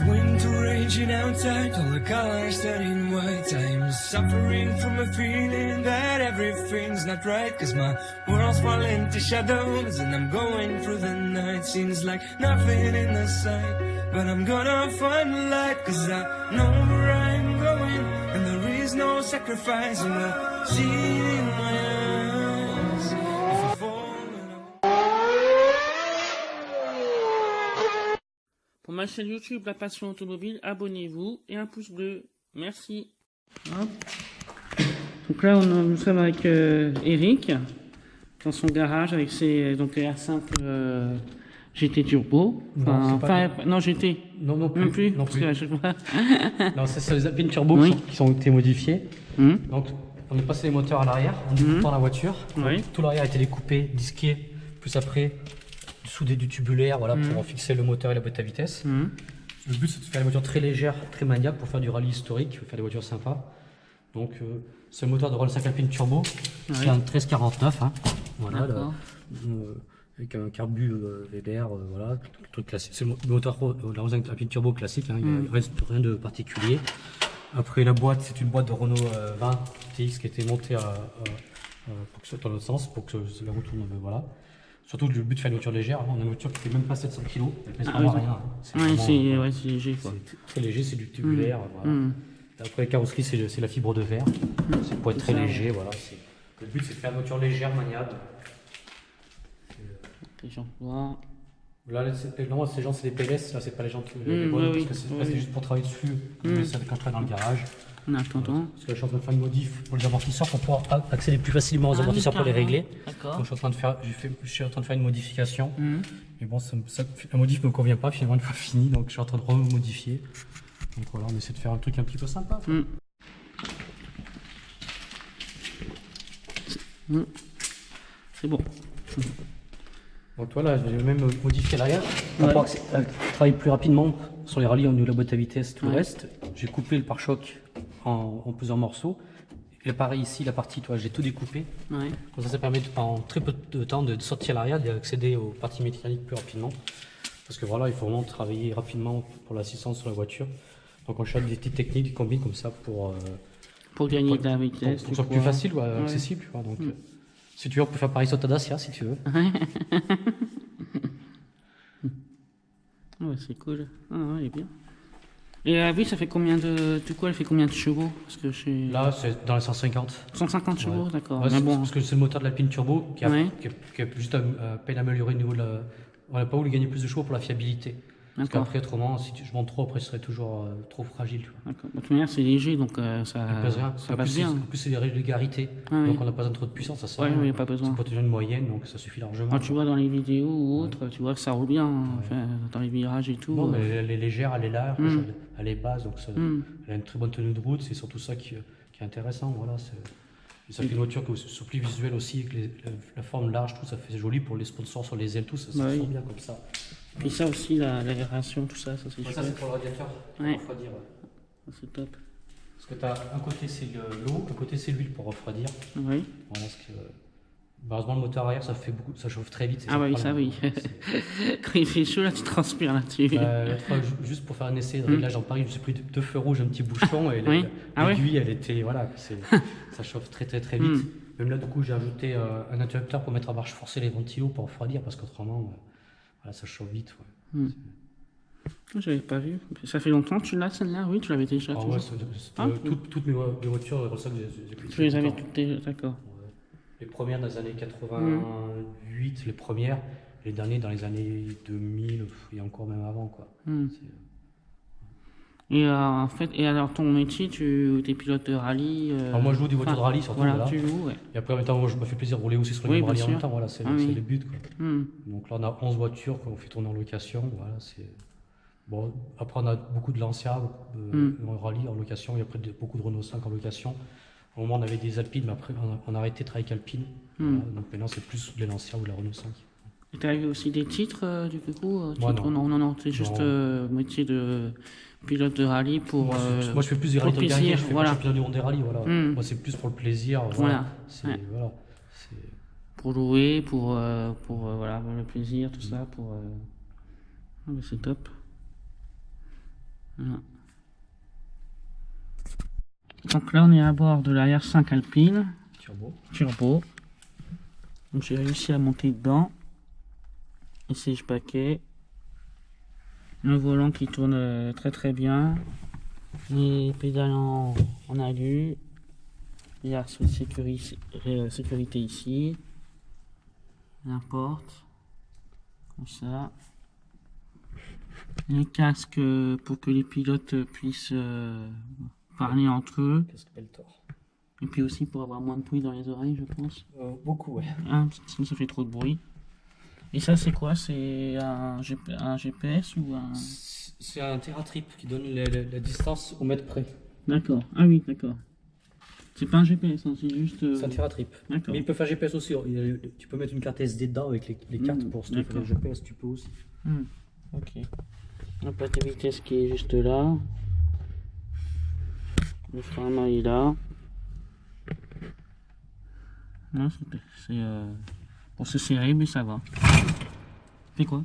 winter raging outside, all the colors turning white. I'm suffering from a feeling that everything's not right, 'cause my world's falling to shadows and I'm going through the night. Seems like nothing in the sight, but I'm gonna find the light, 'cause I know where I'm going and there is no sacrifice. And I'll see it in my eyes if I fall. Pour ma chaîne YouTube La Passion Automobile, abonnez-vous et un pouce bleu. Merci. Hop. Donc là, nous sommes avec Eric dans son garage avec ses les R5 GT Turbo. Non, GT. Non plus. Même plus. Non, Parce plus. que à chaque fois... Non, c'est les Alpine Turbo Oui. qui ont été modifiés. Donc, on est passé les moteurs à l'arrière en découpant la voiture. Oui. Donc, tout l'arrière a été découpé, disqué, plus après soudé du tubulaire, voilà, pour fixer le moteur et la boîte à vitesse. Le but, c'est de faire des voitures très légères, très maniables pour faire du rallye historique, faire des voitures sympas. Donc, c'est le moteur de Renault 5 Alpine Turbo, c'est un 1349, hein. Voilà, avec un carbu Weber, voilà, truc classique. C'est le moteur Renault 5 Alpine Turbo classique, hein, il ne reste rien de particulier. Après, la boîte, c'est une boîte de Renault 20 TX qui a été montée pour que ce soit dans l'autre sens, pour que la roue tourne, voilà. Surtout le but de faire une voiture légère, on a une voiture qui fait même pas 700 kg, elle pèse vraiment rien. C'est léger quoi. C'est très léger, c'est du tubulaire. Voilà. Après la carrosserie, c'est la fibre de verre, c'est pour être très léger. Voilà. Le but c'est de faire une voiture légère, maniable. Là, normalement ces jantes c'est des PLS, là c'est pas les jantes parce que c'est juste pour travailler dessus, mais ça quand je travaille dans le garage. Parce que je suis en train de faire une modif pour les amortisseurs pour pouvoir accéder plus facilement aux amortisseurs pour les régler. Donc je suis en train de faire une modification. Mais bon, la modif ne me convient pas finalement une fois fini, donc je suis en train de remodifier. Donc voilà, on essaie de faire un truc un petit peu sympa. C'est bon. Donc voilà, j'ai même modifié l'arrière pour travailler plus rapidement sur les rallyes au niveau de la boîte à vitesse et tout le reste. J'ai coupé le pare-choc en plusieurs morceaux. Et pareil ici, la partie, j'ai tout découpé. Comme ça permet en très peu de temps de sortir l'arrière, d'accéder aux parties mécaniques plus rapidement. Parce que voilà, il faut vraiment travailler rapidement pour l'assistance sur la voiture. Donc on cherche des petites techniques, des combines comme ça pour gagner de la vitesse. Pour que ce soit plus facile ou accessible. Donc, si tu veux, on peut faire pareil sur ta Dacia si tu veux. Ouais, c'est cool. Il est bien. Et oui, ça fait combien de. Du coup, elle fait combien de chevaux? Parce que là, c'est dans les 150. 150 chevaux, d'accord. Parce que c'est le moteur de l'Alpine Turbo qui a juste à peine amélioré au niveau de la. On n'a pas voulu gagner plus de chevaux pour la fiabilité. Parce qu'après, autrement, si je monte trop, après, ce serait toujours trop fragile. D'accord. De toute manière, c'est léger, donc ça passe bien. En plus, c'est des régularités. Donc, on n'a pas besoin de trop de puissance. Ça sert. Il n'y a pas besoin. C'est pour une moyenne, donc ça suffit largement. Tu vois, dans les vidéos ou autres, tu vois que ça roule bien. Enfin, dans les virages et tout. Non, mais elle est légère, elle est large, elle est basse, donc elle a une très bonne tenue de route. C'est surtout ça qui est intéressant. Voilà, ça fait une voiture qui est soupli visuel aussi, avec la forme large, tout ça fait joli pour les sponsors sur les ailes, tout ça se sent bien comme ça. Puis ça aussi, l'aération, tout ça, c'est chouette. Ça c'est pour le radiateur, pour refroidir. C'est top. Parce que tu as un côté c'est l'eau, un côté c'est l'huile pour refroidir. Oui. Voilà, heureusement le moteur arrière ça chauffe très vite. Ah oui, ça oui. Quand il fait chaud là, tu transpires là-dessus. L'autre fois, juste pour faire un essai de réglage en Paris, je me suis pris deux feux rouges, un petit bouchon et l'aiguille elle était, voilà, ça chauffe très vite. Même là du coup j'ai ajouté un interrupteur pour mettre à marche forcée les ventilos pour refroidir parce qu'autrement voilà, ça chauffe vite. J'avais pas vu. Ça fait longtemps que tu l'as celle-là? Oui, tu l'avais déjà. Toutes mes voitures, tu les avais toutes déjà, d'accord. Les premières dans les années 88, les premières, les derniers dans les années 2000, et encore même avant, quoi. Et en fait, alors ton métier, tu es pilote de rallye alors moi je joue des voitures de rallye surtout. Voilà, tu joues, Et après en même temps, je me fais plaisir de rouler aussi sur les mêmes rallyes en même temps, voilà, c'est le but, quoi. Donc là on a 11 voitures qu'on fait tourner en location, voilà, bon, après on a beaucoup de Lancia en rallye en location, et après beaucoup de Renault 5 en location. Au moment on avait des Alpines, mais après on a arrêté de travailler avec Alpine. Voilà, donc maintenant c'est plus les Lancia ou la Renault 5. Et tu as eu aussi des titres du coup Moi, non, c'est juste métier de pilote de rallye pour. Moi je fais plus des rallyes de guerrier, je fais pas championnat du monde des rallyes, voilà. Moi c'est plus pour le plaisir, voilà. Pour jouer, pour voilà, le plaisir, tout ça, pour. C'est top. Voilà. Donc là, on est à bord de la R5 Alpine Turbo. Donc j'ai réussi à monter dedans. Ici, je paquet. Le volant qui tourne très très bien. Les pédales en alu. Il y a sécurité ici. La porte. Comme ça. Les casques pour que les pilotes puissent parler entre eux. Casque Peltor. Et puis aussi pour avoir moins de bruit dans les oreilles, je pense. Beaucoup, ouais. Ah, sinon ça fait trop de bruit. Et ça, c'est quoi? C'est un GPS ou un... C'est un TerraTrip qui donne la distance au mètre près. D'accord. Ah oui, d'accord. C'est pas un GPS, hein, c'est juste... C'est un TerraTrip. D'accord. Mais il peut faire GPS aussi. Tu peux mettre une carte SD dedans avec les cartes pour se faire le GPS, tu peux aussi. Ok. La plaque de vitesse qui est juste là. Le frein à main est là. Non, c'est pour se serrer, mais ça va. C'est quoi?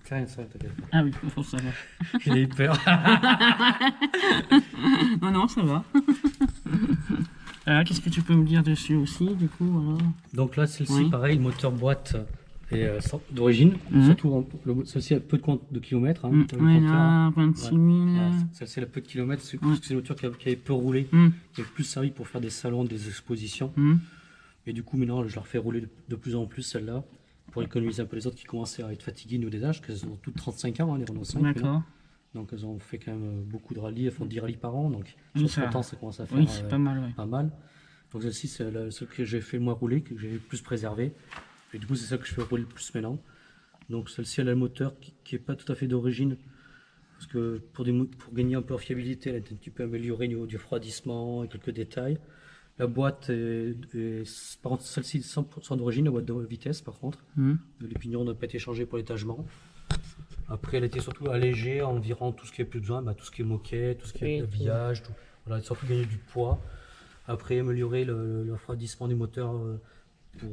Rien, ça, t'inquiète. Ah oui, ça va. Il a eu peur. Non, ça va. Qu'est-ce que tu peux me dire dessus aussi, du coup, alors? Donc là, celle-ci, Oui. pareil, moteur boîte est d'origine. Surtout, celle-ci a peu de kilomètres. Hein, Ouais, là, 26 000. Voilà, celle-ci a peu de kilomètres. C'est une voiture qui avait peu roulé, qui avait plus servi pour faire des salons, des expositions. Et du coup, maintenant, je leur fais rouler de plus en plus celle-là pour économiser un peu les autres qui commençaient à être fatiguées nous des âges, qu'elles ont toutes 35 ans, hein, les Renault 5. D'accord. Donc elles ont fait quand même beaucoup de rallyes, elles font 10 rallyes par an, donc Oui, sur 30 ans ça commence à faire Oui, c'est pas mal, ouais. pas mal. Donc celle-ci c'est celle que j'ai fait moi rouler, que j'ai le plus préservé. Et du coup c'est celle que je fais rouler le plus maintenant. Donc celle-ci elle a le moteur qui est pas tout à fait d'origine, parce que pour gagner un peu en fiabilité, elle est un petit peu améliorée au niveau du refroidissement et quelques détails. La boîte par contre celle-ci est 100% d'origine, la boîte de vitesse par contre. Les pignons n'ont pas été changés pour l'étagement. Après, elle était surtout allégée en virant tout ce qui est plus besoin, tout ce qui est moquette, tout ce qui est habillage, tout. Voilà, surtout gagner du poids. Après, améliorer le refroidissement du moteur,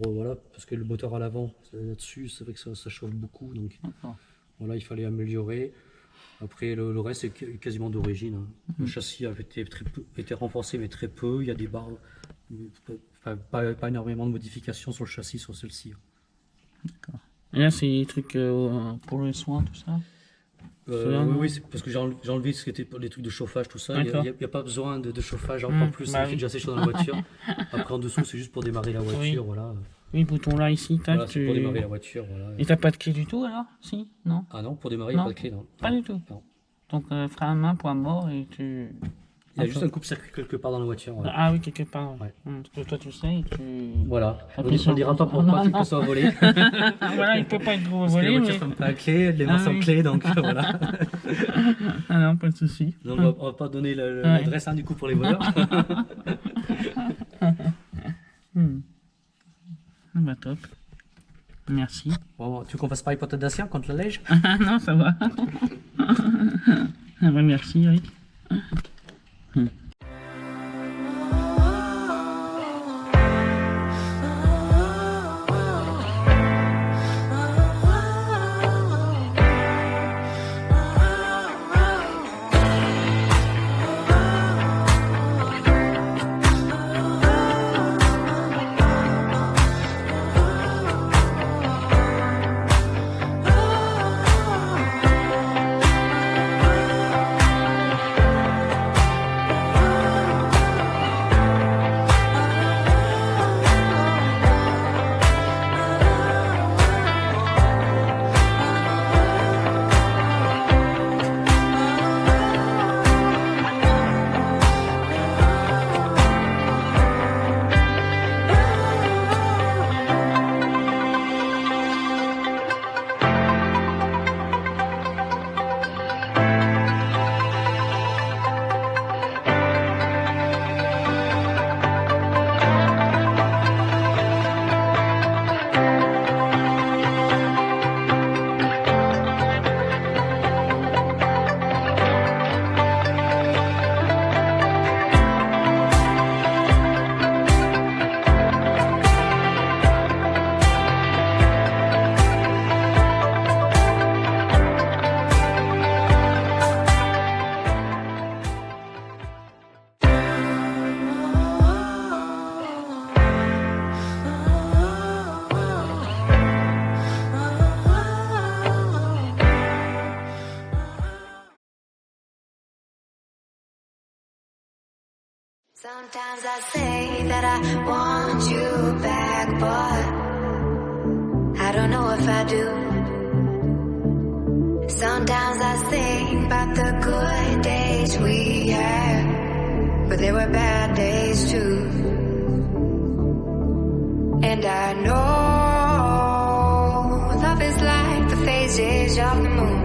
voilà, parce que le moteur à l'avant, là-dessus, c'est vrai que ça chauffe beaucoup, donc voilà, il fallait améliorer. Après, le reste est quasiment d'origine. Hein. Le châssis avait été renforcé, mais très peu. Il y a des barres, pas énormément de modifications sur le châssis, sur celle-ci. D'accord. Et là, c'est des trucs pour le soin, tout ça? Oui, c'est parce que j'ai enlevé ce qui était pour les trucs de chauffage, tout ça. Il n'y a pas besoin de chauffage, encore plus, il fait déjà assez chaud dans la voiture. Après, en dessous, c'est juste pour démarrer la voiture. Voilà. Oui, bouton là, ici, tac. Voilà, c'est pour démarrer la voiture. Voilà. Et t'as pas de clé du tout alors? Si? Non? Ah non, pour démarrer, il n'y a pas de clé, non. Pas du tout? Non. Donc, frein à main, point mort, et tu... Il y a juste un coupe-circuit quelque part dans la voiture. Voilà. Ah oui, quelque part. Ouais. Parce que toi, tu sais, Voilà. On Appuie ne dira pas pourquoi que soit volé. Voilà, il peut pas être Parce que volé, les mais... voitures sont pas à clé, les mains sans clé, donc voilà. Ah non, pas de souci. Donc on va pas donner l'adresse du coup pour les voleurs. Bah top. Merci. Bon, tu veux qu'on fasse pareil pour ta Dacia contre la Lège? Non, ça va. Ah bah merci, Eric. Sometimes I say that I want you back, but I don't know if I do. Sometimes I think about the good days we had, but there were bad days too. And I know love is like the phases of the moon.